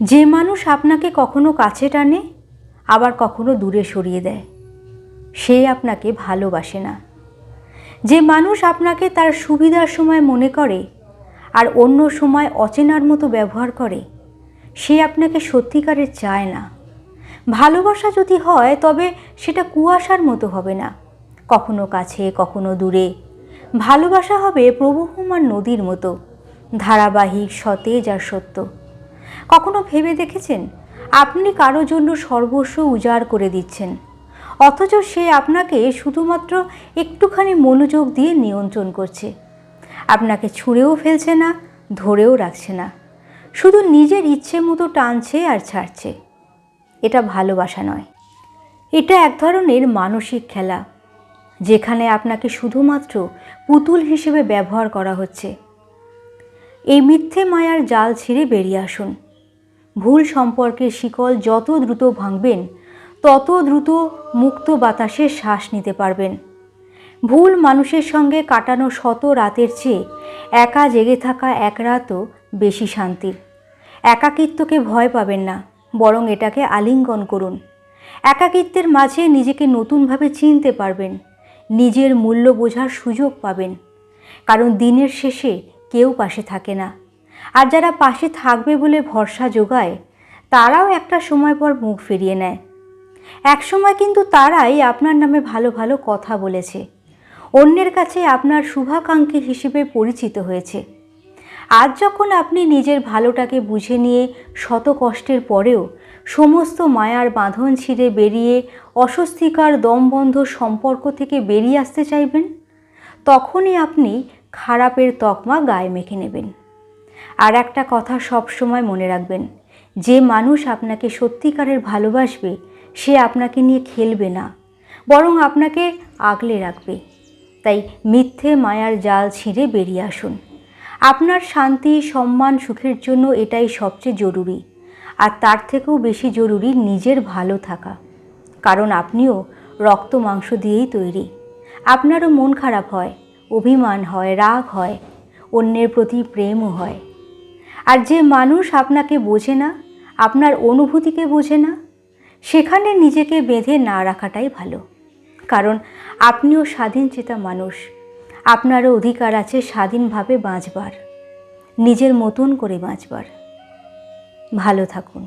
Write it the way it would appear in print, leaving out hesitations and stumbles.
যে মানুষ আপনাকে কখনো কাছে টানে আবার কখনো দূরে সরিয়ে দেয়, সে আপনাকে ভালোবাসে না। যে মানুষ আপনাকে তার সুবিধার সময় মনে করে আর অন্য সময় অচেনার মতো ব্যবহার করে, সে আপনাকে সত্যিকারের চায় না। ভালোবাসা যদি হয় তবে সেটা কুয়াশার মতো হবে না, কখনো কাছে কখনো দূরে। ভালোবাসা হবে প্রবহমান নদীর মতো, ধারাবাহিক, সতেজ আর সত্য। কখনো ভেবে দেখেছেন আপনি কারো জন্য সর্বস্ব উজাড় করে দিচ্ছেন, অথচ সে আপনাকে শুধুমাত্র একটুখানি মনোযোগ দিয়ে নিয়ন্ত্রণ করছে। আপনাকে ছুঁড়েও ফেলছে না, ধরেও রাখছে না, শুধু নিজের ইচ্ছে মতো টানছে আর ছাড়ছে। এটা ভালোবাসা নয়, এটা এক ধরনের মানসিক খেলা, যেখানে আপনাকে শুধুমাত্র পুতুল হিসেবে ব্যবহার করা হচ্ছে। এই মিথ্যে মায়ার জাল ছিঁড়ে বেরিয়ে আসুন। ভুল সম্পর্কের শিকল যত দ্রুত ভাঙবেন, তত দ্রুত মুক্ত বাতাসে শ্বাস নিতে পারবেন। ভুল মানুষের সঙ্গে কাটানো শত রাতের চেয়ে একা জেগে থাকা এক রাতও বেশি শান্তির। একাকিত্বকে ভয় পাবেন না, বরং এটাকে আলিঙ্গন করুন। একাকিত্বের মাঝে নিজেকে নতুনভাবে চিনতে পারবেন, নিজের মূল্য বোঝার সুযোগ পাবেন। কারণ দিনের শেষে কেউ পাশে থাকে না, আর যারা পাশে থাকবে বলে ভরসা জোগায়, তারাও একটা সময় পর মুখ ফিরিয়ে নেয়। এক সময় কিন্তু তারাই আপনার নামে ভালো ভালো কথা বলেছে, অন্যের কাছে আপনার শুভাকাঙ্ক্ষী হিসেবে পরিচিত হয়েছে। আজ যখন আপনি নিজের ভালোটাকে বুঝে নিয়ে শত কষ্টের পরেও সমস্ত মায়ার বাঁধন ছিঁড়ে বেরিয়ে অস্বস্তিকর দমবন্ধ সম্পর্ক থেকে বেরিয়ে আসতে চাইবেন, তখনই আপনি খারাপের তকমা গায়ে মেখে নেবেন। আর একটা কথা সব সময় মনে রাখবেন, যে মানুষ আপনাকে সত্যিকারের ভালোবাসবে, সে আপনাকে নিয়ে খেলবে না, বরং আপনাকে আগলে রাখবে। তাই মিথ্যে মায়ার জাল ছিঁড়ে বেরিয়ে আসুন। আপনার শান্তি, সম্মান, সুখের জন্য এটাই সবচেয়ে জরুরি। আর তার থেকেও বেশি জরুরি নিজের ভালো থাকা। কারণ আপনিও রক্ত মাংস দিয়েই তৈরি। আপনারও মন খারাপ হয়, অভিমান হয়, রাগ হয়, অন্যের প্রতি প্রেমও হয়। আর যে মানুষ আপনাকে বোঝে না, আপনার অনুভূতিকে বোঝে না, সেখানে নিজেকে বেঁধে না রাখাটাই ভালো। কারণ আপনিও স্বাধীনচেতা মানুষ, আপনারও অধিকার আছে স্বাধীনভাবে বাঁচবার, নিজের মতন করে বাঁচবার। ভালো থাকুন।